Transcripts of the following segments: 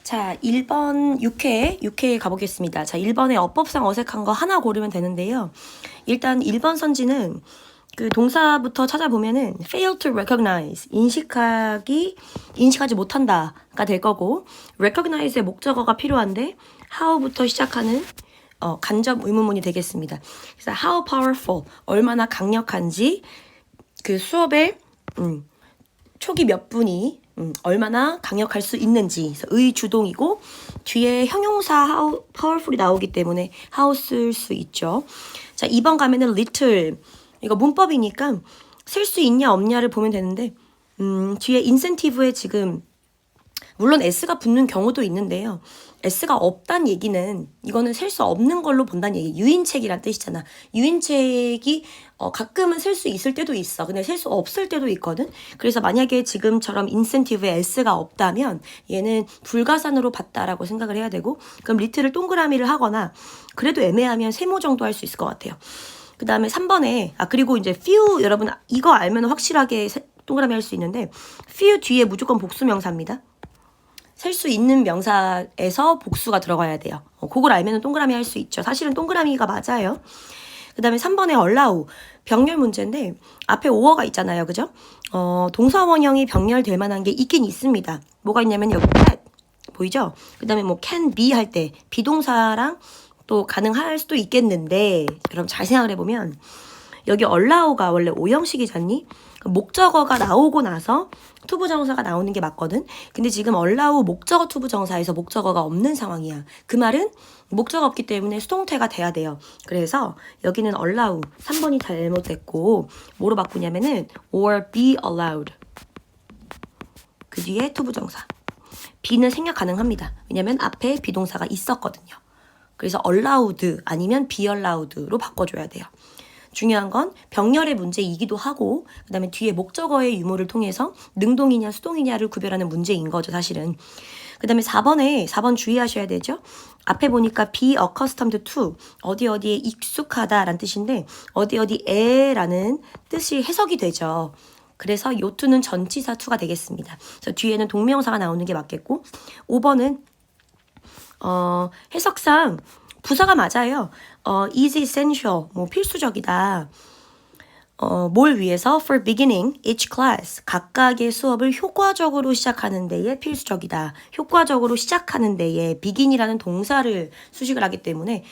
자, 1번 6회 가보겠습니다. 자, 1번에 어법상 어색한 거 하나 고르면 되는데요. 일단 1번 선지는 그 동사부터 찾아보면은 fail to recognize, 인식하지 못한다가 될 거고, recognize의 목적어가 필요한데 how부터 시작하는 간접 의문문이 되겠습니다. 그래서 how powerful, 얼마나 강력한지 그 수업의 초기 몇 분이 얼마나 강력할 수 있는지. 그래서 의주동이고 뒤에 형용사 how powerful이 나오기 때문에 how 쓸 수 있죠. 자, 2번 가면은 little, 이거 문법이니까 쓸 수 있냐 없냐를 보면 되는데 뒤에 incentive에 지금 물론 s가 붙는 경우도 있는데요. s가 없단 얘기는 이거는 셀 수 없는 걸로 본다는 얘기. 유인책이란 뜻이잖아. 유인책이 가끔은 셀 수 있을 때도 있어. 근데 셀 수 없을 때도 있거든. 그래서 만약에 지금처럼 인센티브에 s가 없다면 얘는 불가산으로 봤다라고 생각을 해야 되고, 그럼 리틀을 동그라미를 하거나 그래도 애매하면 세모 정도 할 수 있을 것 같아요. 그 다음에 3번에 그리고 이제 few, 여러분 이거 알면 확실하게 동그라미 할 수 있는데 few 뒤에 무조건 복수명사입니다. 셀 수 있는 명사에서 복수가 들어가야 돼요. 그걸 알면 동그라미 할 수 있죠. 사실은 동그라미가 맞아요. 그 다음에 3번에 allow, 병렬 문제인데 앞에 오어가 있잖아요. 그죠? 동사 원형이 병렬될 만한 게 있긴 있습니다. 뭐가 있냐면 여기 that, 보이죠? 그 다음에 뭐 can be 할 때 비동사랑 또 가능할 수도 있겠는데, 그럼 잘 생각을 해보면 여기 allow가 원래 오형식이잖니? 목적어가 나오고 나서 투부정사가 나오는 게 맞거든. 근데 지금 allow 목적어 투부정사에서 목적어가 없는 상황이야. 그 말은 목적어 없기 때문에 수동태가 돼야 돼요. 그래서 여기는 allow 3번이 잘못됐고 뭐로 바꾸냐면은 or be allowed, 그 뒤에 투부정사. be는 생략 가능합니다. 왜냐면 앞에 비동사가 있었거든요. 그래서 allowed 아니면 be allowed로 바꿔줘야 돼요. 중요한 건 병렬의 문제이기도 하고 그 다음에 뒤에 목적어의 유무를 통해서 능동이냐 수동이냐를 구별하는 문제인 거죠, 사실은. 그 다음에 4번 주의하셔야 되죠. 앞에 보니까 be accustomed to, 어디에 익숙하다라는 뜻인데 어디에라는 뜻이 해석이 되죠. 그래서 요 to는 전치사 to가 되겠습니다. 그래서 뒤에는 동명사가 나오는 게 맞겠고, 5번은 해석상 부사가 맞아요. is essential, 뭐 필수적이다. 뭘 위해서? For beginning each class, 각각의 수업을 효과적으로 시작하는 데에 필수적이다. 효과적으로 시작하는 데에 begin이라는 동사를 수식을 하기 때문에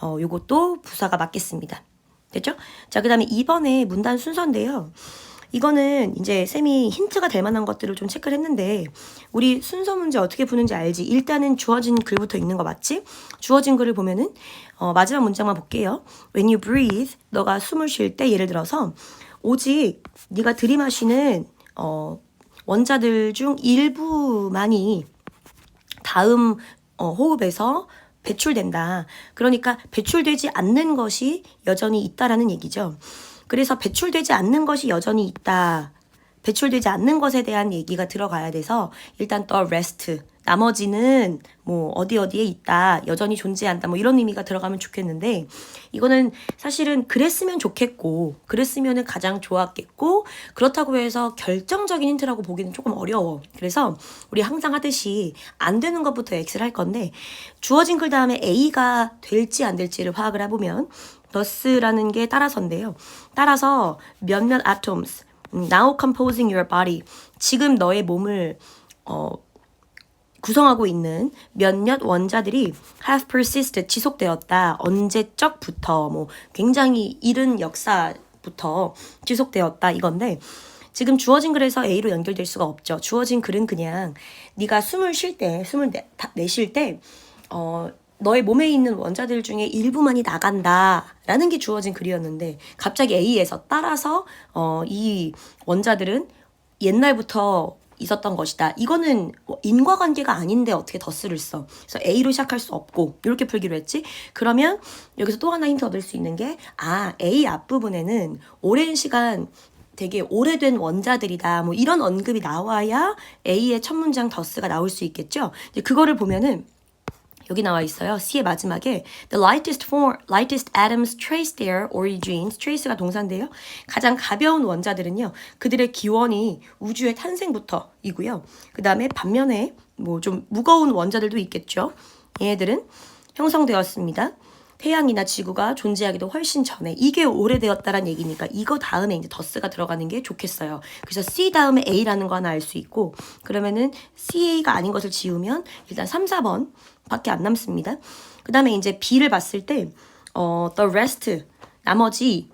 요것도 부사가 맞겠습니다. 됐죠? 자, 그 다음에 2번에 문단 순서인데요. 이거는 이제 쌤이 힌트가 될 만한 것들을 좀 체크를 했는데, 우리 순서 문제 어떻게 푸는지 알지? 일단은 주어진 글부터 읽는 거 맞지? 주어진 글을 보면은 마지막 문장만 볼게요. When you breathe, 너가 숨을 쉴 때, 예를 들어서 오직 네가 들이마시는 원자들 중 일부만이 다음 호흡에서 배출된다. 그러니까 배출되지 않는 것이 여전히 있다라는 얘기죠. 그래서 배출되지 않는 것이 여전히 있다. 배출되지 않는 것에 대한 얘기가 들어가야 돼서 일단 the rest, 나머지는 뭐 어디에 있다, 여전히 존재한다, 뭐 이런 의미가 들어가면 좋겠는데, 이거는 사실은 그랬으면 좋겠고 그랬으면 가장 좋았겠고, 그렇다고 해서 결정적인 힌트라고 보기는 조금 어려워. 그래서 우리 항상 하듯이 안 되는 것부터 X를 할 건데, 주어진 글 다음에 A가 될지 안 될지를 파악을 해보면 thus라는 게 따라서인데요. 따라서 몇몇 atoms, now composing your body, 지금 너의 몸을 구성하고 있는 몇몇 원자들이 have persisted, 지속되었다. 언제적부터, 뭐 굉장히 이른 역사부터 지속되었다, 이건데, 지금 주어진 글에서 A로 연결될 수가 없죠. 주어진 글은 그냥 네가 숨을 내쉴 때 너의 몸에 있는 원자들 중에 일부만이 나간다라는 게 주어진 글이었는데, 갑자기 A에서 따라서 이 원자들은 옛날부터 있었던 것이다. 이거는 인과관계가 아닌데 어떻게 더스를 써. 그래서 A로 시작할 수 없고 이렇게 풀기로 했지. 그러면 여기서 또 하나 힌트 얻을 수 있는 게, A 앞부분에는 오랜 시간 되게 오래된 원자들이다, 뭐 이런 언급이 나와야 A의 첫 문장 더스가 나올 수 있겠죠. 이제 그거를 보면은 여기 나와 있어요. C의 마지막에 the lightest atoms trace their origins. trace가 동사인데요. 가장 가벼운 원자들은요. 그들의 기원이 우주의 탄생부터이고요. 그 다음에 반면에 뭐 좀 무거운 원자들도 있겠죠. 얘네들은 형성되었습니다. 태양이나 지구가 존재하기도 훨씬 전에. 이게 오래되었다란 얘기니까 이거 다음에 이제 더스가 들어가는 게 좋겠어요. 그래서 C 다음에 A라는 거 하나 알 수 있고, 그러면은 CA가 아닌 것을 지우면 일단 3, 4번 밖에 안 남습니다. 그 다음에 이제 B를 봤을 때 the rest, 나머지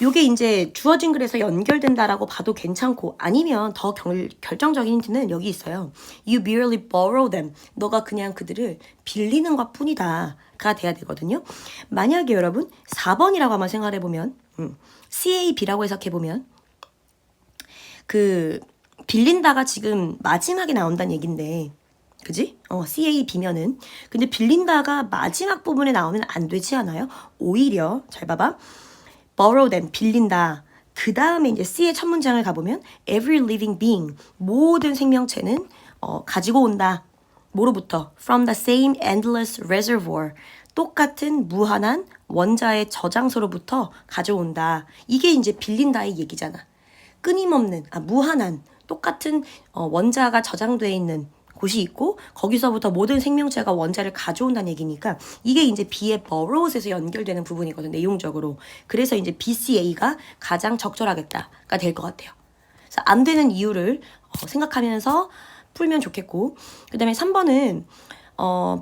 요게 이제 주어진 글에서 연결된다라고 봐도 괜찮고, 아니면 더 결정적인 힌트는 여기 있어요. You merely borrow them. 너가 그냥 그들을 빌리는 것 뿐이다 가 돼야 되거든요. 만약에 여러분 4번이라고 한번 생각해보면 CAB라고 해석해보면 그 빌린다가 지금 마지막에 나온다는 얘긴데, 그지? CAB면은. 근데 빌린다가 마지막 부분에 나오면 안 되지 않아요? 오히려 잘 봐봐. borrow them, 빌린다. 그 다음에 이제 C의 첫 문장을 가보면 every living being, 모든 생명체는 가지고 온다. 뭐로부터? from the same endless reservoir, 똑같은 무한한 원자의 저장소로부터 가져온다. 이게 이제 빌린다의 얘기잖아. 끊임없는, 무한한, 똑같은 원자가 저장되어 있는 곳이 있고 거기서부터 모든 생명체가 원자를 가져온다는 얘기니까 이게 이제 B의 borrows에서 연결되는 부분이거든, 내용적으로. 그래서 이제 BCA가 가장 적절하겠다가 될 것 같아요. 그래서 안 되는 이유를 생각하면서 풀면 좋겠고, 그 다음에 3번은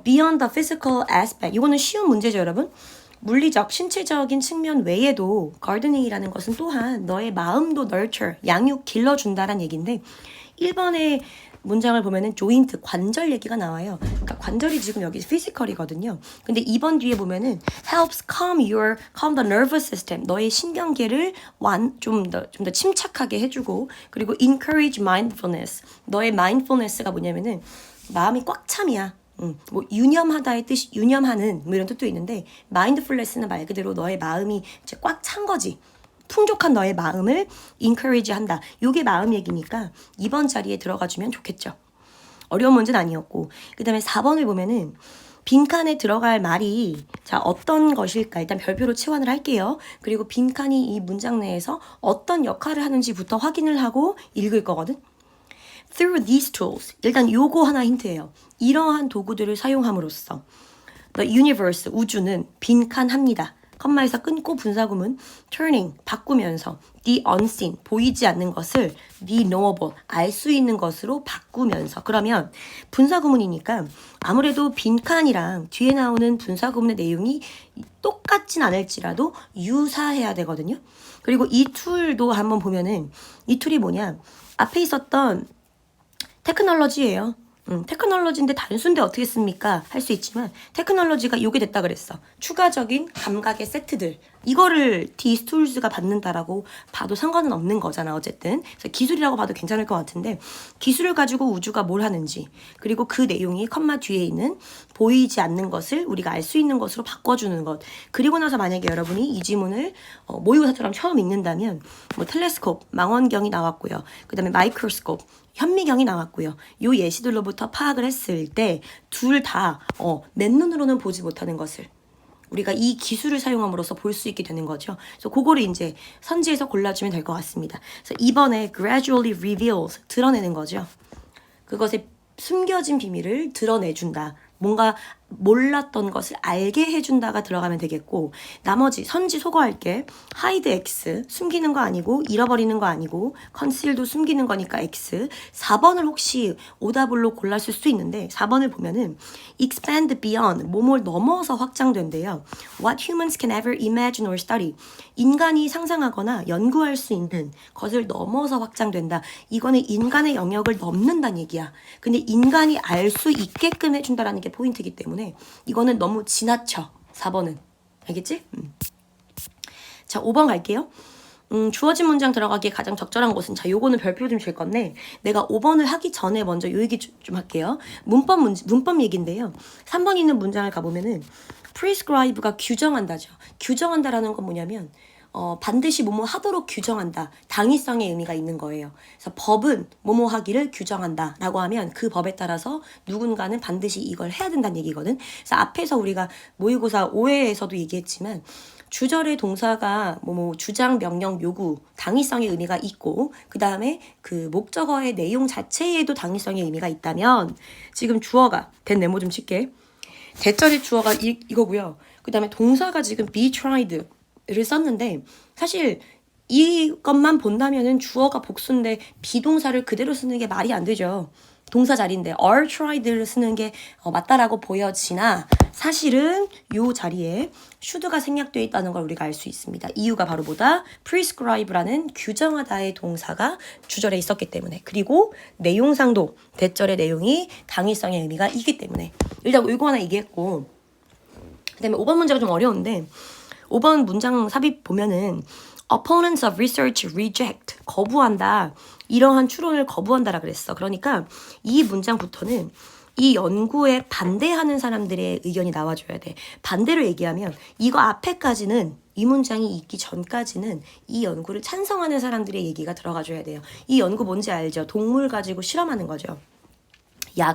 beyond the physical aspect. 이거는 쉬운 문제죠, 여러분. 물리적, 신체적인 측면 외에도 gardening이라는 것은 또한 너의 마음도 nurture, 양육, 길러준다라는 얘기인데, 1번의 문장을 보면은 조인트, 관절 얘기가 나와요. 그러니까 관절이 지금 여기 피지컬이거든요. 근데 2번 뒤에 보면은 helps calm the nervous system. 너의 신경계를 좀 더 침착하게 해주고, 그리고 encourage mindfulness. 너의 mindfulness가 뭐냐면은 마음이 꽉 참이야. 뭐 유념하다의 뜻이 유념하는 뭐 이런 뜻도 있는데, mindfulness는 말 그대로 너의 마음이 이제 꽉 찬 거지. 풍족한 너의 마음을 encourage 한다. 요게 마음 얘기니까 2번 자리에 들어가주면 좋겠죠. 어려운 문제는 아니었고, 그 다음에 4번을 보면은 빈칸에 들어갈 말이 자 어떤 것일까 일단 별표로 치환을 할게요. 그리고 빈칸이 이 문장 내에서 어떤 역할을 하는지부터 확인을 하고 읽을 거거든. Through these tools. 일단 요거 하나 힌트예요. 이러한 도구들을 사용함으로써 The universe, 우주는 빈칸합니다. 컴마에서 끊고 분사구문 turning, 바꾸면서 the unseen, 보이지 않는 것을 the knowable, 알 수 있는 것으로 바꾸면서. 그러면 분사구문이니까 아무래도 빈칸이랑 뒤에 나오는 분사구문의 내용이 똑같진 않을지라도 유사해야 되거든요. 그리고 이 툴도 한번 보면은 이 툴이 뭐냐, 앞에 있었던 테크놀로지예요. 테크놀로지인데 단순데 어떻게 씁니까? 할 수 있지만 테크놀로지가 요게 됐다 그랬어. 추가적인 감각의 세트들. 이거를 these tools가 받는다라고 봐도 상관은 없는 거잖아, 어쨌든. 그래서 기술이라고 봐도 괜찮을 것 같은데, 기술을 가지고 우주가 뭘 하는지, 그리고 그 내용이 컴마 뒤에 있는 보이지 않는 것을 우리가 알 수 있는 것으로 바꿔주는 것. 그리고 나서 만약에 여러분이 이 지문을 모의고사처럼 처음 읽는다면 뭐 텔레스콥, 망원경이 나왔고요. 그 다음에 마이크로스콥, 현미경이 나왔고요. 요 예시들로부터 파악을 했을 때 둘 다 맨눈으로는 보지 못하는 것을 우리가 이 기술을 사용함으로써 볼 수 있게 되는 거죠. 그래서 그거를 이제 선지에서 골라주면 될 것 같습니다. 그래서 이번에 gradually reveals, 드러내는 거죠. 그것의 숨겨진 비밀을 드러내준다. 뭔가 몰랐던 것을 알게 해준다가 들어가면 되겠고, 나머지 선지 소거할게. hide x, 숨기는 거 아니고 잃어버리는 거 아니고 conceal도 숨기는 거니까 x. 4번을 혹시 오답으로 골랐을 수 있는데 4번을 보면은 expand beyond, 몸을 넘어서 확장된대요. What humans can ever imagine or study. 인간이 상상하거나 연구할 수 있는 것을 넘어서 확장된다. 이거는 인간의 영역을 넘는다는 얘기야. 근데 인간이 알 수 있게끔 해준다라는 게 포인트이기 때문에 이거는 너무 지나쳐. 4번은. 알겠지? 자, 5번 갈게요. 주어진 문장 들어가기에 가장 적절한 곳은, 자, 요거는 별표 좀 줄 건데 내가 5번을 하기 전에 먼저 요 얘기 좀 할게요. 문법 얘기인데요. 3번 있는 문장을 가보면은 prescribe가 규정한다죠. 규정한다라는 건 뭐냐면 반드시 뭐뭐 하도록 규정한다. 당위성의 의미가 있는 거예요. 그래서 법은 뭐뭐 하기를 규정한다 라고 하면 그 법에 따라서 누군가는 반드시 이걸 해야 된다는 얘기거든. 그래서 앞에서 우리가 모의고사 5회에서도 얘기했지만 주절의 동사가 뭐 주장, 명령, 요구, 당위성의 의미가 있고 그 다음에 그 목적어의 내용 자체에도 당위성의 의미가 있다면 지금 주어가 된 네모 좀 칠게. 대절의 주어가 이거고요. 그 다음에 동사가 지금 be tried를 썼는데 사실 이것만 본다면은 주어가 복수인데 비동사를 그대로 쓰는 게 말이 안 되죠. 동사 자리인데 are tried를 쓰는 게 맞다라고 보여지나 사실은 이 자리에 should가 생략되어 있다는 걸 우리가 알 수 있습니다. 이유가 바로 뭐다? prescribe라는 규정하다의 동사가 주절에 있었기 때문에 그리고 내용상도 대절의 내용이 당위성의 의미가 있기 때문에 일단 이거 하나 얘기했고 그 다음에 5번 문제가 좀 어려운데 5번 문장 삽입 보면은 opponents of research reject 거부한다. 이러한 추론을 거부한다라 그랬어. 그러니까 이 문장부터는 이 연구에 반대하는 사람들의 의견이 나와줘야 돼. 반대로 얘기하면 이거 앞에까지는 이 문장이 있기 전까지는 이 연구를 찬성하는 사람들의 얘기가 들어가줘야 돼요. 이 연구 뭔지 알죠? 동물 가지고 실험하는 거죠.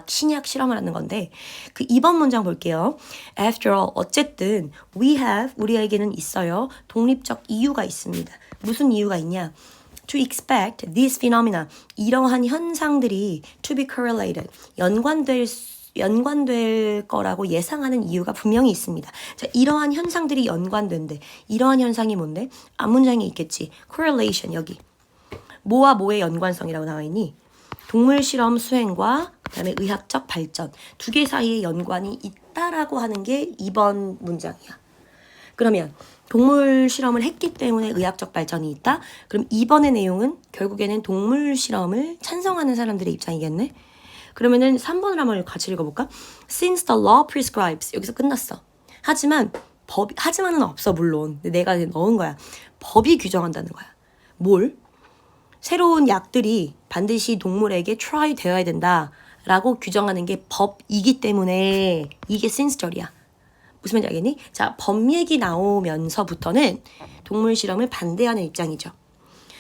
신약 실험을 하는 건데 그 2번 문장 볼게요. After all, 어쨌든 we have, 우리에게는 있어요. 독립적 이유가 있습니다. 무슨 이유가 있냐? To expect these phenomena, 이러한 현상들이 to be correlated, 연관될 거라고 예상하는 이유가 분명히 있습니다. 자, 이러한 현상들이 연관된대. 이러한 현상이 뭔데? 앞문장에 있겠지. correlation, 여기. 뭐와 뭐의 연관성이라고 나와 있니? 동물 실험 수행과 그다음에 의학적 발전 두 개 사이에 연관이 있다라고 하는 게 2번 문장이야. 그러면 동물 실험을 했기 때문에 의학적 발전이 있다? 그럼 2번의 내용은 결국에는 동물 실험을 찬성하는 사람들의 입장이겠네? 그러면은 3번을 한번 같이 읽어볼까? Since the law prescribes 여기서 끝났어. 하지만은 없어 물론. 내가 넣은 거야. 법이 규정한다는 거야. 뭘? 새로운 약들이 반드시 동물에게 try 되어야 된다라고 규정하는 게 법이기 때문에 이게 since절이야. 무슨 말인지 알겠니? 자, 법 얘기 나오면서부터는 동물 실험을 반대하는 입장이죠.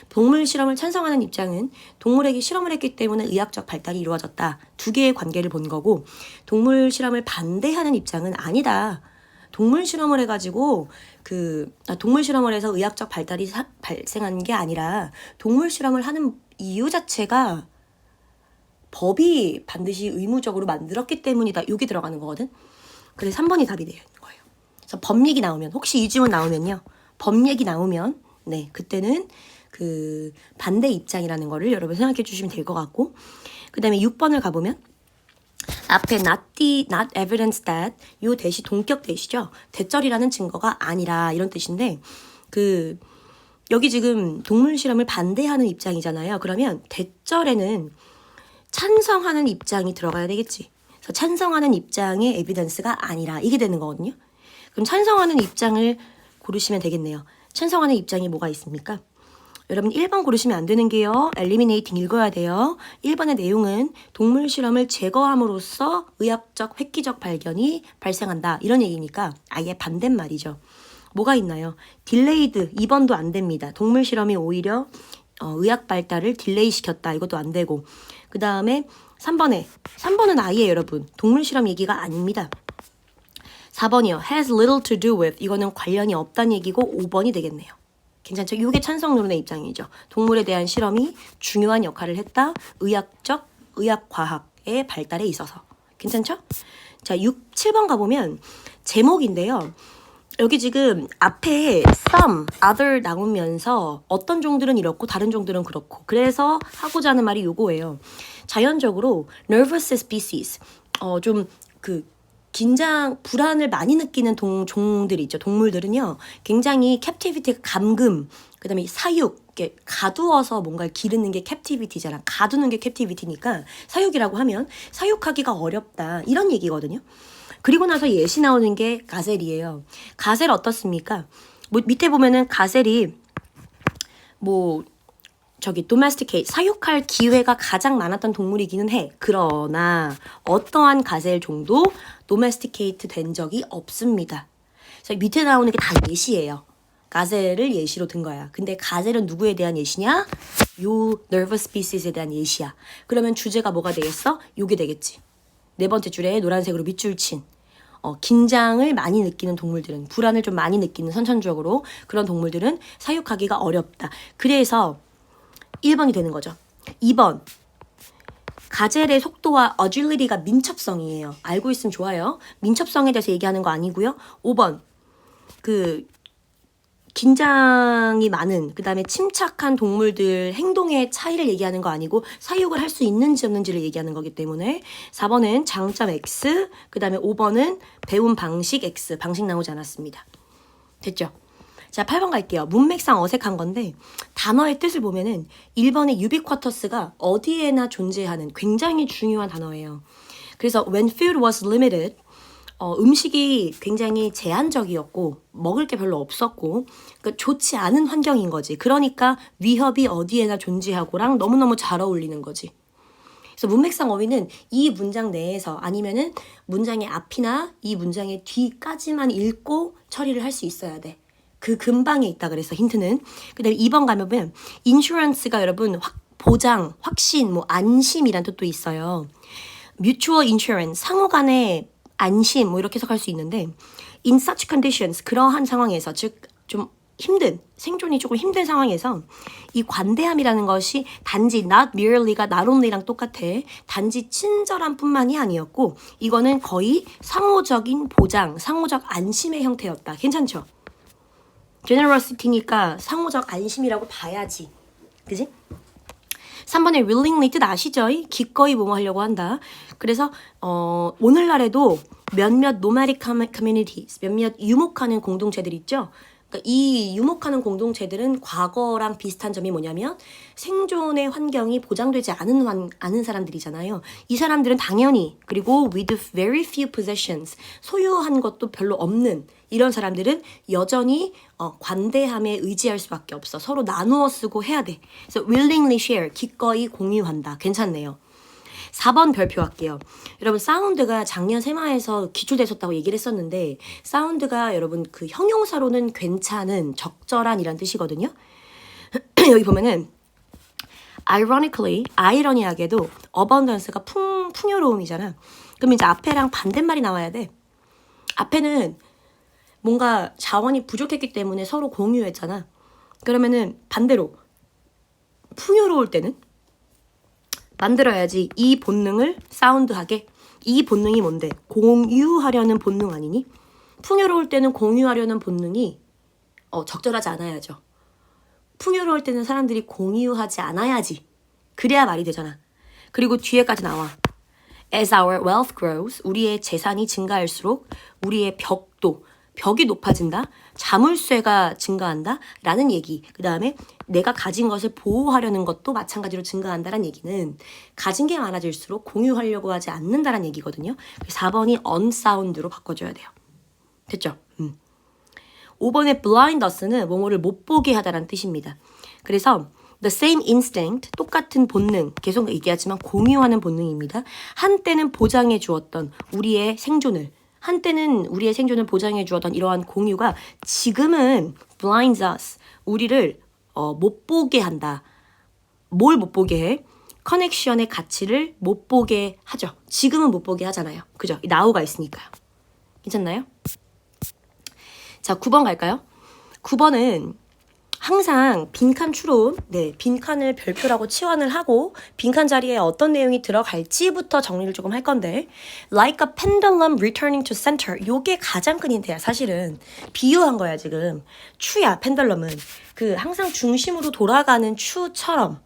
동물 실험을 찬성하는 입장은 동물에게 실험을 했기 때문에 의학적 발달이 이루어졌다. 두 개의 관계를 본 거고 동물 실험을 반대하는 입장은 아니다. 동물 실험을 해가지고 동물 실험을 해서 의학적 발달이 발생한 게 아니라 동물 실험을 하는 이유 자체가 법이 반드시 의무적으로 만들었기 때문이다. 여기 들어가는 거거든. 그래서 3번이 답이 되는 거예요. 그래서 법 얘기 나오면 혹시 이 질문 나오면요. 법 얘기 나오면 네 그때는 그 반대 입장이라는 거를 여러분 생각해 주시면 될 것 같고 그 다음에 6번을 가보면 앞에 not evidence that 요 대시 동격 대시죠. 대절이라는 증거가 아니라 이런 뜻인데 여기 지금 동물 실험을 반대하는 입장이잖아요. 그러면 대절에는 찬성하는 입장이 들어가야 되겠지. 그래서 찬성하는 입장의 에비던스가 아니라 이게 되는 거거든요. 그럼 찬성하는 입장을 고르시면 되겠네요. 찬성하는 입장이 뭐가 있습니까? 여러분 1번 고르시면 안 되는 게요. 엘리미네이팅 읽어야 돼요. 1번의 내용은 동물 실험을 제거함으로써 의학적 획기적 발견이 발생한다. 이런 얘기니까 아예 반대말이죠. 뭐가 있나요? 딜레이드 2번도 안 됩니다. 동물 실험이 오히려 의학 발달을 딜레이 시켰다. 이것도 안 되고 그 다음에 3번은 아예 여러분 동물 실험 얘기가 아닙니다. 4번이요. has little to do with 이거는 관련이 없다는 얘기고 5번이 되겠네요. 괜찮죠? 이게 찬성론의 입장이죠. 동물에 대한 실험이 중요한 역할을 했다. 의학과학의 발달에 있어서. 괜찮죠? 자, 7번 가보면 제목인데요. 여기 지금 앞에 some, other 나오면서 어떤 종들은 이렇고 다른 종들은 그렇고 그래서 하고자 하는 말이 요거예요. 자연적으로 nervous species, 긴장, 불안을 많이 느끼는 종들이 있죠. 동물들은요. 굉장히 captivity가 감금, 그 다음에 사육, 이렇게 가두어서 뭔가를 기르는 게 captivity잖아. 가두는 게 captivity니까 사육이라고 하면 사육하기가 어렵다. 이런 얘기거든요. 그리고 나서 예시 나오는 게 가젤이에요. 가젤 어떻습니까? 밑에 보면은 가젤이 domesticate, 사육할 기회가 가장 많았던 동물이기는 해. 그러나 어떠한 가젤 종도 domesticate 된 적이 없습니다. 그래서 밑에 나오는 게 다 예시예요. 가젤을 예시로 든 거야. 근데 가젤은 누구에 대한 예시냐? 요 nervous species에 대한 예시야. 그러면 주제가 뭐가 되겠어? 요게 되겠지. 네 번째 줄에 노란색으로 밑줄 친 긴장을 많이 느끼는 동물들은, 불안을 좀 많이 느끼는 선천적으로 그런 동물들은 사육하기가 어렵다. 그래서 1번이 되는 거죠. 2번. 가젤의 속도와 agility가 민첩성이에요. 알고 있으면 좋아요. 민첩성에 대해서 얘기하는 거 아니고요. 5번. 긴장이 많은, 그 다음에 침착한 동물들 행동의 차이를 얘기하는 거 아니고 사육을 할 수 있는지 없는지를 얘기하는 거기 때문에 4번은 장점 X, 그 다음에 5번은 배운 방식 X, 방식 나오지 않았습니다. 됐죠? 자, 8번 갈게요. 문맥상 어색한 건데 단어의 뜻을 보면은 1번의 ubiquitous가 어디에나 존재하는 굉장히 중요한 단어예요. 그래서 when food was limited, 음식이 굉장히 제한적이었고 먹을 게 별로 없었고 그러니까 좋지 않은 환경인 거지. 그러니까 위협이 어디에나 존재하고랑 너무너무 잘 어울리는 거지. 그래서 문맥상 어휘는 이 문장 내에서 아니면은 문장의 앞이나 이 문장의 뒤까지만 읽고 처리를 할 수 있어야 돼. 그 근방에 있다 그래서 힌트는. 그다음에 2번 가면 insurance가 여러분 보장, 확신, 뭐 안심이란 뜻도 있어요. mutual insurance, 상호 간의 안심 뭐 이렇게 해석할 수 있는데 in such conditions, 그러한 상황에서, 즉 좀 힘든, 생존이 조금 힘든 상황에서 이 관대함이라는 것이 단지 not merely가 not only랑 똑같아. 단지 친절함 뿐만이 아니었고 이거는 거의 상호적인 보장, 상호적 안심의 형태였다. 괜찮죠? generosity니까 상호적 안심이라고 봐야지. 그지? 3번에 willingly 뜻 아시죠? 기꺼이 뭐뭐 하려고 한다. 그래서 오늘날에도 몇몇 nomadic communities, 몇몇 유목하는 공동체들 있죠? 그러니까 이 유목하는 공동체들은 과거랑 비슷한 점이 뭐냐면 생존의 환경이 보장되지 않은 사람들이잖아요. 이 사람들은 당연히, 그리고 with very few possessions, 소유한 것도 별로 없는 이런 사람들은 여전히 관대함에 의지할 수밖에 없어. 서로 나누어 쓰고 해야 돼. 그래서 willingly share, 기꺼이 공유한다. 괜찮네요. 4번 별표할게요. 여러분 사운드가 작년 세마에서 기출됐었다고 얘기를 했었는데 사운드가 여러분 그 형용사로는 괜찮은, 적절한 이란 뜻이거든요. 여기 보면은 ironically, 아이러니하게도 abundance가 풍요로움이잖아. 그럼 이제 앞에랑 반대말이 나와야 돼. 앞에는 뭔가 자원이 부족했기 때문에 서로 공유했잖아. 그러면은 반대로 풍요로울 때는 만들어야지. 이 본능을 사운드하게. 이 본능이 뭔데? 공유하려는 본능 아니니? 풍요로울 때는 공유하려는 본능이 적절하지 않아야죠. 풍요로울 때는 사람들이 공유하지 않아야지. 그래야 말이 되잖아. 그리고 뒤에까지 나와. As our wealth grows, 우리의 재산이 증가할수록 우리의 벽이 높아진다. 자물쇠가 증가한다. 라는 얘기. 그 다음에 내가 가진 것을 보호하려는 것도 마찬가지로 증가한다는 얘기는 가진 게 많아질수록 공유하려고 하지 않는다는 얘기거든요. 4번이 unsound로 바꿔줘야 돼요. 됐죠? 5번의 blind us는 뭐뭐를 못 보게 하다라는 뜻입니다. 그래서 the same instinct, 똑같은 본능, 계속 얘기하지만 공유하는 본능입니다. 한때는 보장해 주었던 우리의 생존을, 한때는 우리의 생존을 보장해 주었던 이러한 공유가 지금은 blinds us, 우리를 못 보게 한다. 뭘 못 보게 해? 커넥션의 가치를 못 보게 하죠. 지금은 못 보게 하잖아요. 그죠? now가 있으니까요. 괜찮나요? 자, 9번 갈까요? 9번은 항상 빈칸 추론, 빈칸을 별표라고 치환을 하고 빈칸 자리에 어떤 내용이 들어갈지부터 정리를 조금 할 건데 like a pendulum returning to center, 요게 가장 큰 힌트야. 사실은 비유한 거야. 지금 추야. 펜들럼은 그 항상 중심으로 돌아가는 추처럼.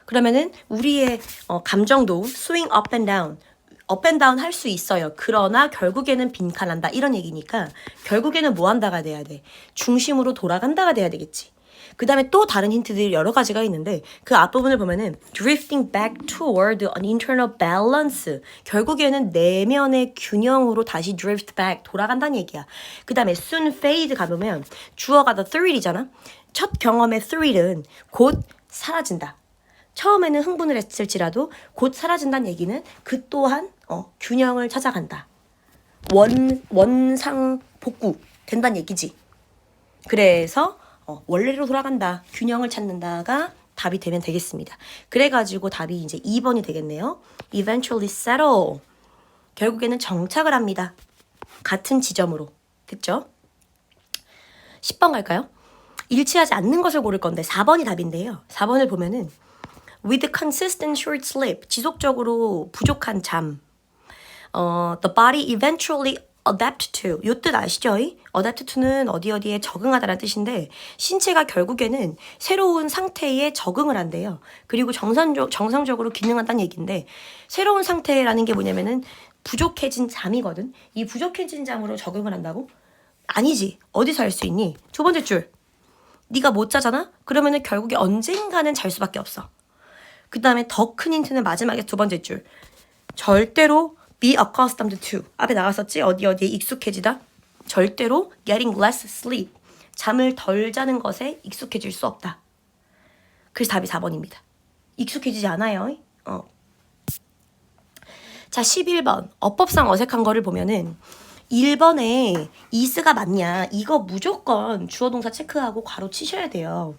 그러면은 우리의 감정도 swing up and down, 업 앤 다운 할 수 있어요. 그러나 결국에는 빈칸한다. 이런 얘기니까 결국에는 뭐 한다가 돼야 돼? 중심으로 돌아간다가 돼야 되겠지. 그 다음에 또 다른 힌트들이 여러 가지가 있는데 그 앞부분을 보면은 drifting back toward an internal balance, 결국에는 내면의 균형으로 다시 drift back, 돌아간다는 얘기야. 그 다음에 soon fade 가보면 주어가 the thrill이잖아. 첫 경험의 thrill은 곧 사라진다. 처음에는 흥분을 했을지라도 곧 사라진다는 얘기는 그 또한 균형을 찾아간다. 원상 복구 된다는 얘기지. 그래서 원래로 돌아간다. 균형을 찾는다가 답이 되면 되겠습니다. 그래가지고 답이 이제 2번이 되겠네요. Eventually settle. 결국에는 정착을 합니다. 같은 지점으로. 됐죠? 10번 갈까요? 일치하지 않는 것을 고를 건데 4번이 답인데요. 4번을 보면은 with consistent short sleep. 지속적으로 부족한 잠. The body eventually adapt to. 요 뜻 아시죠? adapt to는 어디에 적응하다라는 뜻인데 신체가 결국에는 새로운 상태에 적응을 한대요. 그리고 정상적으로 기능한다는 얘기인데 새로운 상태라는 게 뭐냐면은 부족해진 잠이거든. 이 부족해진 잠으로 적응을 한다고? 아니지. 어디서 할 수 있니? 두 번째 줄. 네가 못 자잖아? 그러면은 결국에 언젠가는 잘 수밖에 없어. 그 다음에 더 큰 힌트는 마지막에 두 번째 줄. 절대로 be accustomed to. 앞에 나갔었지? 어디에 익숙해지다? 절대로 getting less sleep. 잠을 덜 자는 것에 익숙해질 수 없다. 그래서 답이 4번입니다. 익숙해지지 않아요. 자, 11번. 어법상 어색한 거를 보면은 1번에 is가 맞냐? 이거 무조건 주어 동사 체크하고 괄호 치셔야 돼요.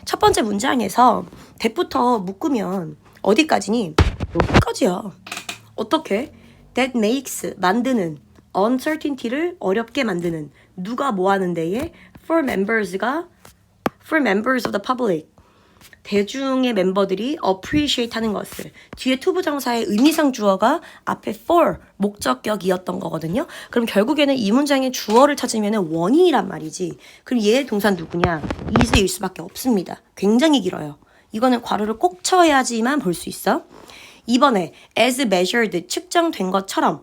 첫 번째 문장에서 that부터 묶으면 어디까지니? 여기까지야. 어떻게? That makes 만드는 uncertainty를 어렵게 만드는 누가 뭐 하는 데에 for members of the public 대중의 멤버들이 appreciate 하는 것을 뒤에 투부정사의 의미상 주어가 앞에 for 목적격이었던 거거든요. 그럼 결국에는 이 문장의 주어를 찾으면 원인이란 말이지. 그럼 얘의 동사 누구냐? is일 수밖에 없습니다. 굉장히 길어요. 이거는 괄호를 꼭 쳐야지만 볼 수 있어. 2번에 as measured 측정된 것처럼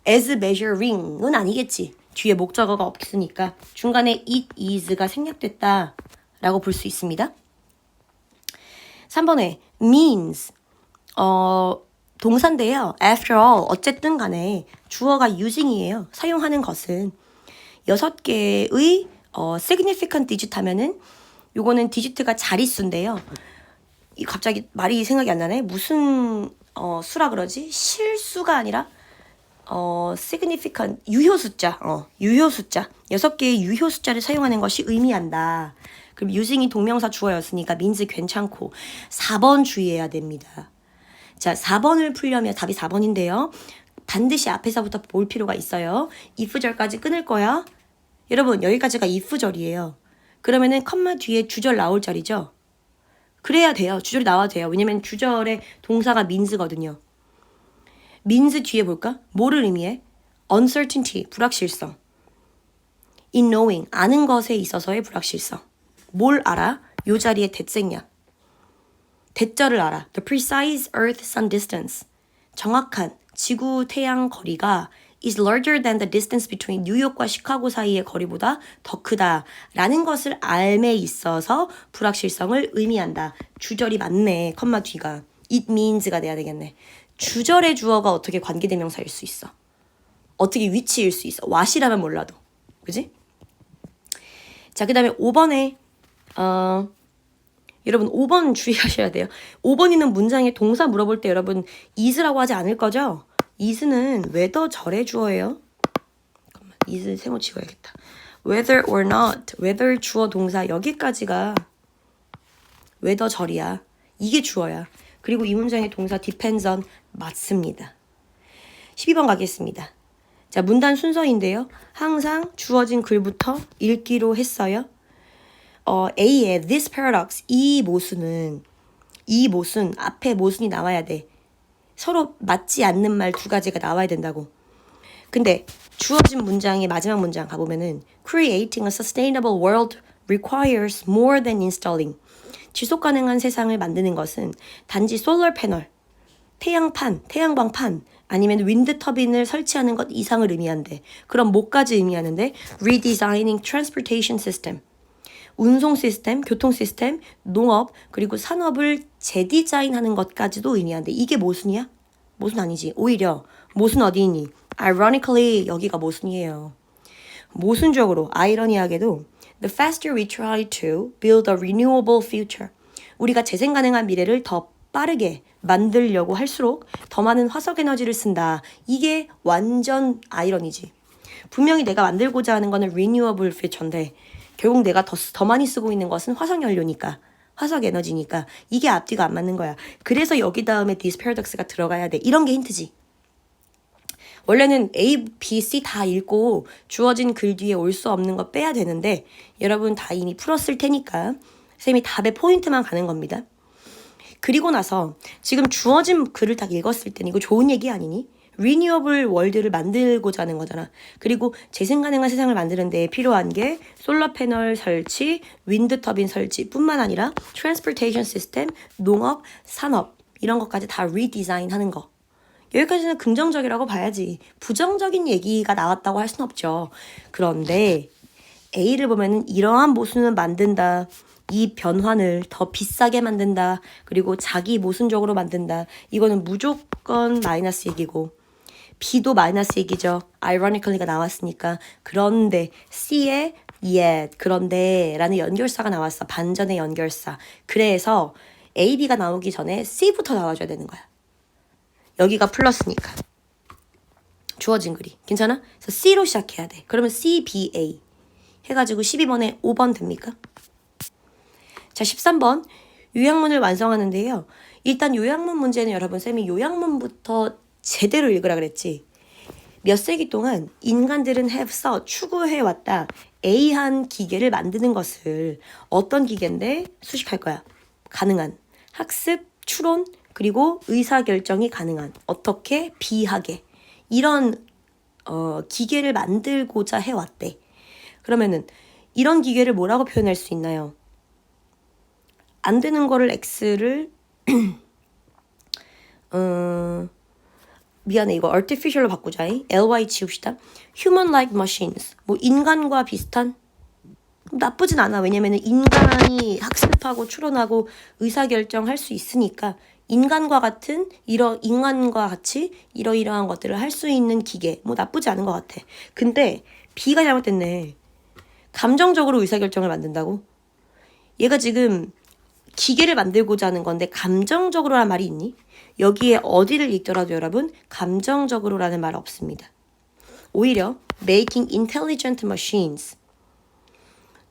as measuring은 아니겠지. 뒤에 목적어가 없으니까 중간에 it is가 생략됐다 라고 볼 수 있습니다. 3번에 means 동사인데요. after all 어쨌든 간에 주어가 using이에요. 사용하는 것은 6개의 significant digit 하면은 요거는 디지트가 자릿수인데요. 갑자기 말이 생각이 안 나네. 무슨 수라 그러지? 실수가 아니라 significant 유효 숫자. 유효 숫자. 6개의 유효 숫자를 사용하는 것이 의미한다. 그럼 using이 동명사 주어였으니까 means 괜찮고 4번 주의해야 됩니다. 자, 4번을 풀려면 답이 4번인데요. 반드시 앞에서부터 볼 필요가 있어요. if절까지 끊을 거야. 여러분 여기까지가 if절이에요. 그러면은 컴마 뒤에 주절 나올 자리죠. 그래야 돼요. 주절이 나와도 돼요. 왜냐면 주절에 동사가 means거든요. means 뒤에 볼까? 뭐를 의미해? uncertainty, 불확실성. in knowing, 아는 것에 있어서의 불확실성. 뭘 알아? 요 자리에 대생략. 대절을 알아. The precise Earth-Sun distance. 정확한 지구-태양 거리가 is larger than the distance between 뉴욕과 시카고 사이의 거리보다 더 크다 라는 것을 알매 있어서 불확실성을 의미한다. 주절이 맞네. 컴마 뒤가. it means가 돼야 되겠네. 주절의 주어가 어떻게 관계대명사일 수 있어? 어떻게 위치일 수 있어? what이라면 몰라도. 그지? 자, 그 다음에 5번에 여러분 5번 주의하셔야 돼요. 5번 있는 문장에 동사 물어볼 때 여러분 is라고 하지 않을 거죠? is는 whether 절의 주어예요. 잠깐만, is 세모 지워야겠다. whether or not, whether 주어 동사 여기까지가 whether 절이야. 이게 주어야. 그리고 이 문장의 동사 depends on 맞습니다. 12번 가겠습니다. 자, 문단 순서인데요. 항상 주어진 글부터 읽기로 했어요. A의 this paradox, 이 모순 앞에 모순이 나와야 돼. 서로 맞지 않는 말 2가지가 나와야 된다고. 근데 주어진 문장의 마지막 문장 가보면은 creating a sustainable world requires more than installing. 지속 가능한 세상을 만드는 것은 단지 솔러 패널, 태양판, 태양광판 아니면 윈드 터빈을 설치하는 것 이상을 의미한대. 그럼 뭐까지 의미하는데? redesigning transportation system. 운송 시스템, 교통 시스템, 농업, 그리고 산업을 재디자인하는 것까지도 의미한대. 이게 모순이야? 모순 아니지. 오히려 모순 어디 있니? Ironically 여기가 모순이에요. 모순적으로, 아이러니하게도 The faster we try to build a renewable future. 우리가 재생 가능한 미래를 더 빠르게 만들려고 할수록 더 많은 화석 에너지를 쓴다. 이게 완전 아이러니지. 분명히 내가 만들고자 하는 거는 renewable future인데 결국 내가 더 많이 쓰고 있는 것은 화석연료니까. 화석 에너지니까 이게 앞뒤가 안 맞는 거야. 그래서 여기 다음에 this paradox가 들어가야 돼. 이런 게 힌트지. 원래는 A, B, C 다 읽고 주어진 글 뒤에 올 수 없는 거 빼야 되는데 여러분 다 이미 풀었을 테니까 쌤이 답의 포인트만 가는 겁니다. 그리고 나서 지금 주어진 글을 딱 읽었을 때는 이거 좋은 얘기 아니니? 리뉴어블 월드를 만들고자 하는 거잖아. 그리고 재생 가능한 세상을 만드는 데 필요한 게 솔라 패널 설치, 윈드 터빈 설치 뿐만 아니라 트랜스포테이션 시스템, 농업, 산업 이런 것까지 다 리디자인 하는 거. 여기까지는 긍정적이라고 봐야지. 부정적인 얘기가 나왔다고 할 수는 없죠. 그런데 A를 보면은 이러한 모순을 만든다. 이 변환을 더 비싸게 만든다. 그리고 자기 모순적으로 만든다. 이거는 무조건 마이너스 얘기고 B도 마이너스 얘기죠. ironically가 나왔으니까. 그런데 C에 yet, 그런데 라는 연결사가 나왔어. 반전의 연결사. 그래서 A, B가 나오기 전에 C부터 나와줘야 되는 거야. 여기가 플러스니까. 주어진 글이. 괜찮아? 그래서 C로 시작해야 돼. 그러면 C, B, A 해가지고 12번에 5번 됩니까? 자, 13번 요약문을 완성하는데요. 일단 요약문 문제는 여러분 쌤이 요약문부터 제대로 읽으라 그랬지. 몇 세기 동안 인간들은 have sought, 추구해왔다. A한 기계를 만드는 것을 어떤 기계인데 수식할 거야. 가능한 학습, 추론, 그리고 의사결정이 가능한 어떻게 B하게 이런 기계를 만들고자 해왔대. 그러면은 이런 기계를 뭐라고 표현할 수 있나요? 안 되는 거를 X를 미안해 이거 artificial로 바꾸자. ly 지웁시다. human-like machines 뭐 인간과 비슷한 나쁘진 않아. 왜냐면은 인간이 학습하고 추론하고 의사결정할 수 있으니까 인간과 같이 이러이러한 것들을 할 수 있는 기계 뭐 나쁘지 않은 것 같아. 근데 B가 잘못됐네. 감정적으로 의사결정을 만든다고? 얘가 지금 기계를 만들고자 하는 건데 감정적으로라는 말이 있니? 여기에 어디를 읽더라도 여러분 감정적으로라는 말 없습니다. 오히려 making intelligent machines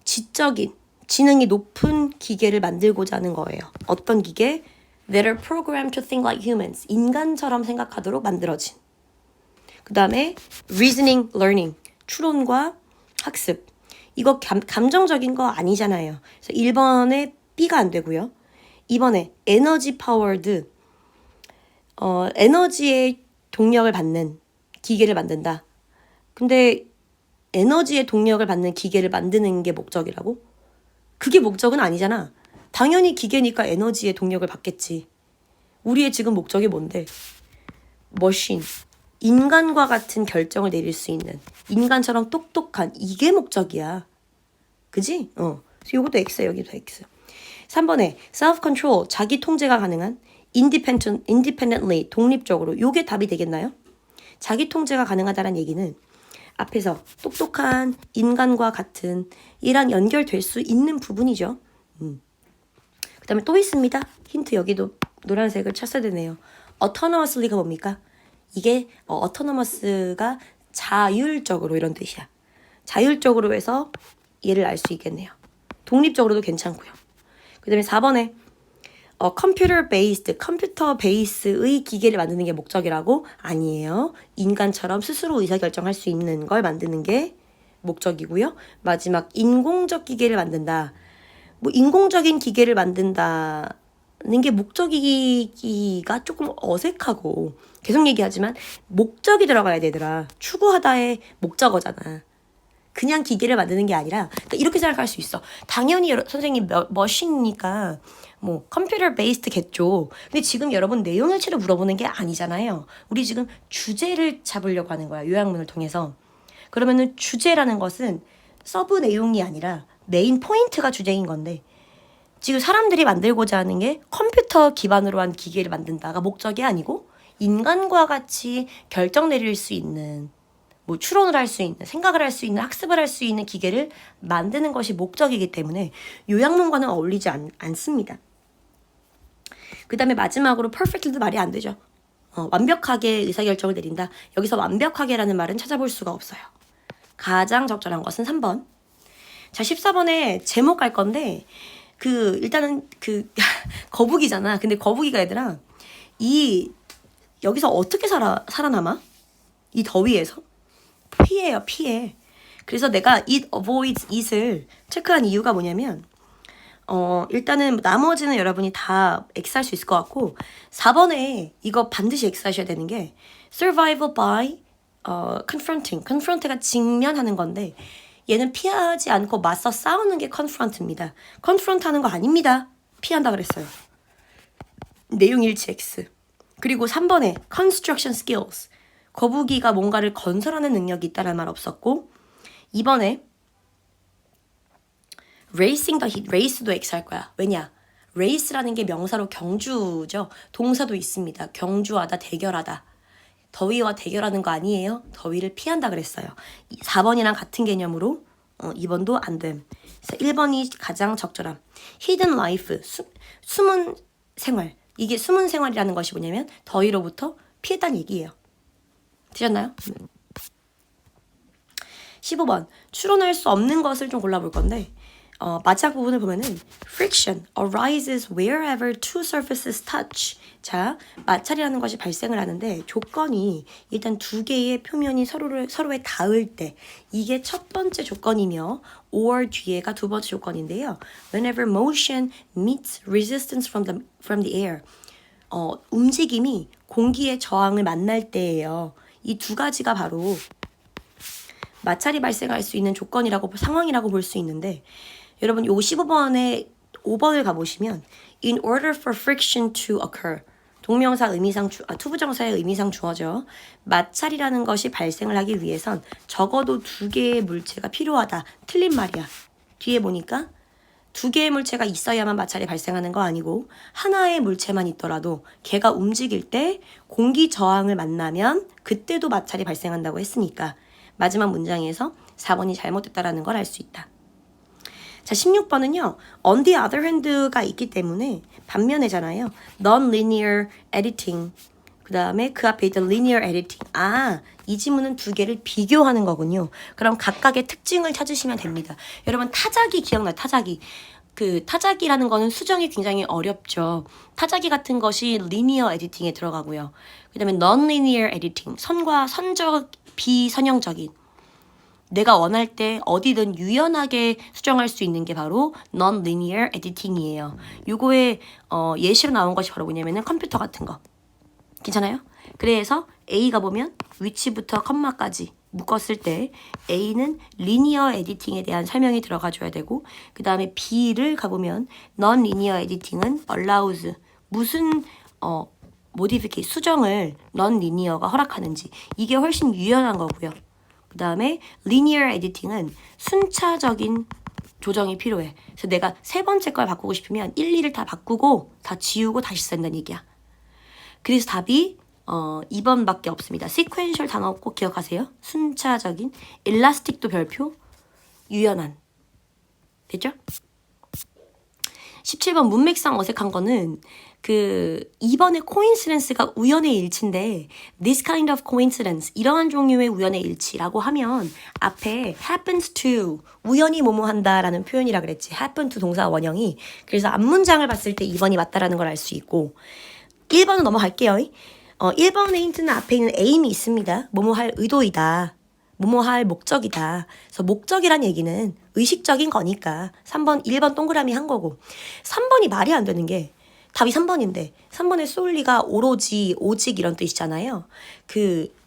지적인 지능이 높은 기계를 만들고자 하는 거예요. 어떤 기계? That are programmed to think like humans. 인간처럼 생각하도록 만들어진. 그 다음에 reasoning, learning. 추론과 학습. 이거 감정적인 거 아니잖아요. 그래서 1번에 B가 안 되고요. 2번에 energy powered. 에너지의 동력을 받는 기계를 만든다. 근데 에너지의 동력을 받는 기계를 만드는 게 목적이라고? 그게 목적은 아니잖아. 당연히 기계니까 에너지의 동력을 받겠지. 우리의 지금 목적이 뭔데? 머신. 인간과 같은 결정을 내릴 수 있는 인간처럼 똑똑한 이게 목적이야. 그지? 그래서 요것도 X야. 여기도 X. 3번에 self-control. 자기 통제가 가능한 independently. 독립적으로. 요게 답이 되겠나요? 자기 통제가 가능하다는 얘기는 앞에서 똑똑한 인간과 같은 이랑 연결될 수 있는 부분이죠. 그 다음에 또 있습니다. 힌트 여기도 노란색을 쳤어야 되네요. autonomously가 뭡니까? 이게 autonomous가 자율적으로 이런 뜻이야. 자율적으로 해서 얘를 알 수 있겠네요. 독립적으로도 괜찮고요. 그 다음에 4번에 컴퓨터 베이스의 기계를 만드는 게 목적이라고? 아니에요. 인간처럼 스스로 의사결정할 수 있는 걸 만드는 게 목적이고요. 마지막 인공적 기계를 만든다. 뭐 인공적인 기계를 만든다는 게 목적이기가 조금 어색하고 계속 얘기하지만 목적이 들어가야 되더라. 추구하다의 목적어잖아. 그냥 기계를 만드는 게 아니라 그러니까 이렇게 생각할 수 있어. 당연히 선생님 머신이니까 뭐 컴퓨터 베이스드겠죠. 근데 지금 여러분 내용일치를 물어보는 게 아니잖아요. 우리 지금 주제를 잡으려고 하는 거야. 요약문을 통해서. 그러면은 주제라는 것은 서브 내용이 아니라 메인 포인트가 주제인 건데 지금 사람들이 만들고자 하는 게 컴퓨터 기반으로 한 기계를 만든다가 목적이 아니고 인간과 같이 결정 내릴 수 있는 뭐 추론을 할 수 있는, 생각을 할 수 있는, 학습을 할 수 있는 기계를 만드는 것이 목적이기 때문에 요약문과는 어울리지 않습니다. 그 다음에 마지막으로 perfect도 말이 안 되죠. 완벽하게 의사결정을 내린다. 여기서 완벽하게라는 말은 찾아볼 수가 없어요. 가장 적절한 것은 3번. 자, 14번에 제목 갈 건데 일단은 거북이잖아. 근데 거북이가 얘들아 여기서 어떻게 살아남아? 이 더위에서? 피해요, 피해. 그래서 내가 it avoids it을 체크한 이유가 뭐냐면 일단은 나머지는 여러분이 다 X할 수 있을 것 같고 4번에 이거 반드시 X하셔야 되는 게 survival by confronting. confront가 직면하는 건데 얘는 피하지 않고 맞서 싸우는 게 confront입니다. confront 하는 거 아닙니다. 피한다 그랬어요. 내용 일치 X. 그리고 3번에 construction skills. 거북이가 뭔가를 건설하는 능력이 있다는 말 없었고 2번에 racing the heat. race도 X 할 거야. 왜냐? race라는 게 명사로 경주죠. 동사도 있습니다. 경주하다, 대결하다. 더위와 대결하는 거 아니에요? 더위를 피한다 그랬어요. 4번이랑 같은 개념으로 2번도 안 됨. 그래서 1번이 가장 적절함. hidden life. 숨은 생활. 이게 숨은 생활이라는 것이 뭐냐면 더위로부터 피했다는 얘기예요. 되셨나요? 15번. 추론할 수 없는 것을 좀 골라볼 건데 마지막 부분을 보면은 friction arises wherever two surfaces touch. 자, 마찰이라는 것이 발생을 하는데 조건이 일단 두 개의 표면이 서로에 닿을 때 이게 첫 번째 조건이며 or 뒤에가 두 번째 조건인데요. Whenever motion meets resistance from the air. 움직임이 공기의 저항을 만날 때예요. 이 두 가지가 바로 마찰이 발생할 수 있는 상황이라고 볼 수 있는데 여러분 요 15번에 5번을 가보시면 in order for friction to occur 동명사 의미상 투부정사의 의미상 주어져 마찰이라는 것이 발생을 하기 위해선 적어도 두 개의 물체가 필요하다. 틀린 말이야. 뒤에 보니까 두 개의 물체가 있어야만 마찰이 발생하는 거 아니고 하나의 물체만 있더라도 걔가 움직일 때 공기 저항을 만나면 그때도 마찰이 발생한다고 했으니까 마지막 문장에서 4번이 잘못됐다라는 걸 알 수 있다. 자, 16번은요. on the other hand가 있기 때문에 반면에잖아요. non-linear editing. 그 다음에 그 앞에 있던 linear editing. 이 지문은 두 개를 비교하는 거군요. 그럼 각각의 특징을 찾으시면 됩니다. 여러분 타자기 기억나요? 타자기. 타자기라는 거는 수정이 굉장히 어렵죠. 타자기 같은 것이 linear editing에 들어가고요. 그 다음에 non-linear editing. 선적, 비선형적인. 내가 원할 때 어디든 유연하게 수정할 수 있는 게 바로 non-linear editing이에요. 요거에 예시로 나온 것이 바로 뭐냐면은 컴퓨터 같은 거. 괜찮아요? 그래서 A가 보면 위치부터 컴마까지 묶었을 때 A는 linear editing에 대한 설명이 들어가줘야 되고 그 다음에 B를 가보면 non-linear editing은 allows 무슨 modificate 수정을 non-linear가 허락하는지 이게 훨씬 유연한 거고요. 그 다음에 linear editing은 순차적인 조정이 필요해. 그래서 내가 세 번째 걸 바꾸고 싶으면 1, 2를 다 바꾸고 다 지우고 다시 쓴다는 얘기야. 그래서 답이 2번밖에 없습니다. sequential 단어 꼭 기억하세요. 순차적인, elastic도 별표, 유연한. 됐죠? 17번 문맥상 어색한 거는 2번의 coincidence가 우연의 일치인데 this kind of coincidence 이러한 종류의 우연의 일치라고 하면 앞에 happens to 우연히 뭐뭐한다 라는 표현이라 그랬지. happen to 동사 원형이. 그래서 앞문장을 봤을 때 2번이 맞다라는 걸 알 수 있고 1번은 넘어갈게요. 1번의 힌트는 앞에 있는 aim이 있습니다. 뭐뭐할 의도이다. 뭐뭐할 목적이다. 그래서 목적이란 얘기는 의식적인 거니까 1번 동그라미 한 거고 3번이 말이 안 되는 게 답이 3번인데 3번의 solely가 오로지, 오직 이런 뜻이잖아요.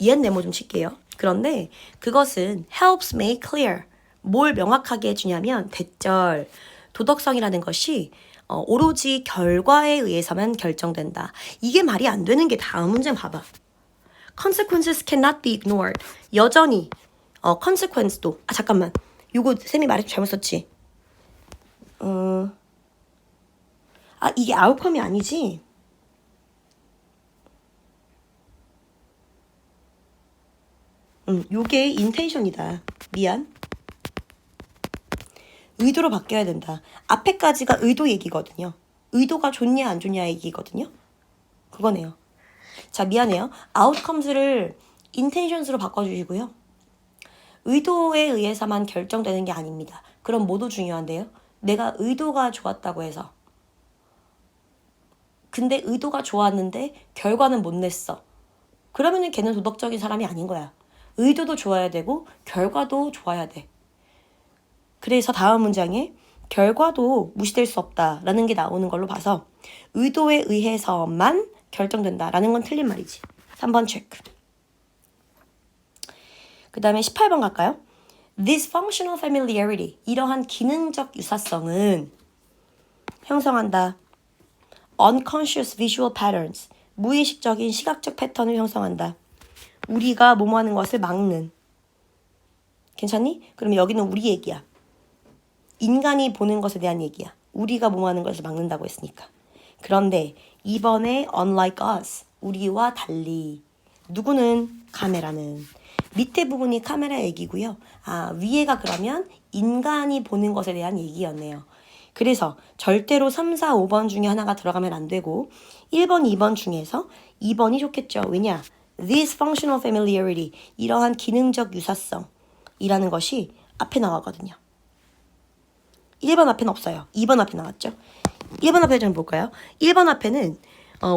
옛 네모 좀 칠게요. 그런데 그것은 helps make clear. 뭘 명확하게 해주냐면 대절, 도덕성이라는 것이 오로지 결과에 의해서만 결정된다. 이게 말이 안 되는 게 다음 문제 봐봐. consequences cannot be ignored. 여전히 consequence도 잠깐만. 요거 쌤이 말해서 잘못 썼지? 이게 outcome이 아니지? 요게 intention이다. 미안. 의도로 바뀌어야 된다. 앞에까지가 의도 얘기거든요. 의도가 좋냐 안 좋냐 얘기거든요. 그거네요. 자, 미안해요. outcomes를 intentions로 바꿔주시고요. 의도에 의해서만 결정되는 게 아닙니다. 그럼 뭐도 중요한데요. 내가 의도가 좋았다고 해서. 근데 의도가 좋았는데 결과는 못 냈어. 그러면은 걔는 도덕적인 사람이 아닌 거야. 의도도 좋아야 되고 결과도 좋아야 돼. 그래서 다음 문장에 결과도 무시될 수 없다라는 게 나오는 걸로 봐서 의도에 의해서만 결정된다라는 건 틀린 말이지. 3번 체크. 그 다음에 18번 갈까요? This functional familiarity, 이러한 기능적 유사성은 형성한다. Unconscious visual patterns, 무의식적인 시각적 패턴을 형성한다. 우리가 뭐뭐 하는 것을 막는. 괜찮니? 그러면 여기는 우리 얘기야. 인간이 보는 것에 대한 얘기야. 우리가 뭐뭐 하는 것을 막는다고 했으니까. 그런데 이번에 unlike us, 우리와 달리 누구는? 카메라는. 밑에 부분이 카메라 얘기고요. 위에가 그러면 인간이 보는 것에 대한 얘기였네요. 그래서 절대로 3, 4, 5번 중에 하나가 들어가면 안 되고 1번, 2번 중에서 2번이 좋겠죠. 왜냐? This functional familiarity, 이러한 기능적 유사성이라는 것이 앞에 나왔거든요. 1번 앞에는 없어요. 2번 앞에 나왔죠. 1번 앞에 좀 볼까요? 1번 앞에는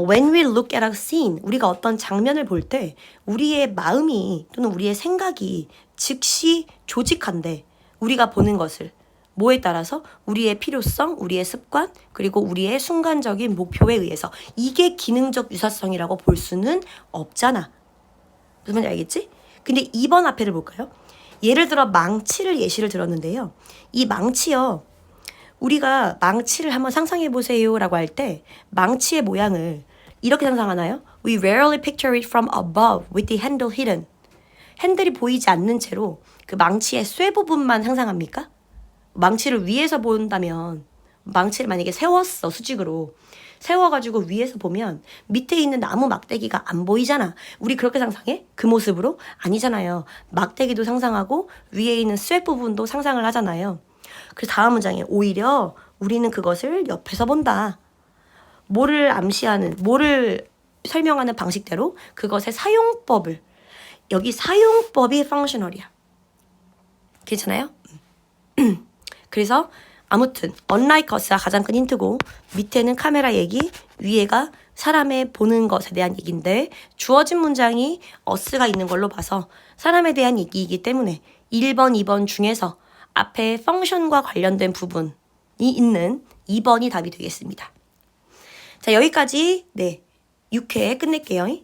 when we look at a scene, 우리가 어떤 장면을 볼 때 우리의 마음이 또는 우리의 생각이 즉시 조직한데 우리가 보는 것을 뭐에 따라서 우리의 필요성, 우리의 습관, 그리고 우리의 순간적인 목표에 의해서 이게 기능적 유사성이라고 볼 수는 없잖아. 무슨 말인지 알겠지? 근데 2번 앞에를 볼까요? 예를 들어 망치를 예시를 들었는데요. 이 망치요. 우리가 망치를 한번 상상해 보세요 라고 할 때 망치의 모양을 이렇게 상상하나요? We rarely picture it from above with the handle hidden. 핸들이 보이지 않는 채로 그 망치의 쇠 부분만 상상합니까? 망치를 위에서 본다면 망치를 만약에 세웠어 수직으로 세워가지고 위에서 보면 밑에 있는 나무 막대기가 안 보이잖아. 우리 그렇게 상상해? 그 모습으로? 아니잖아요. 막대기도 상상하고 위에 있는 쇠 부분도 상상을 하잖아요. 그래서 다음 문장에 오히려 우리는 그것을 옆에서 본다. 뭐를 암시하는, 뭐를 설명하는 방식대로 그것의 사용법을. 여기 사용법이 functional이야. 괜찮아요? 그래서 아무튼 unlike us가 가장 큰 힌트고 밑에는 카메라 얘기, 위에가 사람의 보는 것에 대한 얘기인데 주어진 문장이 us가 있는 걸로 봐서 사람에 대한 얘기이기 때문에 1번, 2번 중에서 앞에 function과 관련된 부분이 있는 2번이 답이 되겠습니다. 자, 여기까지 6회 끝낼게요.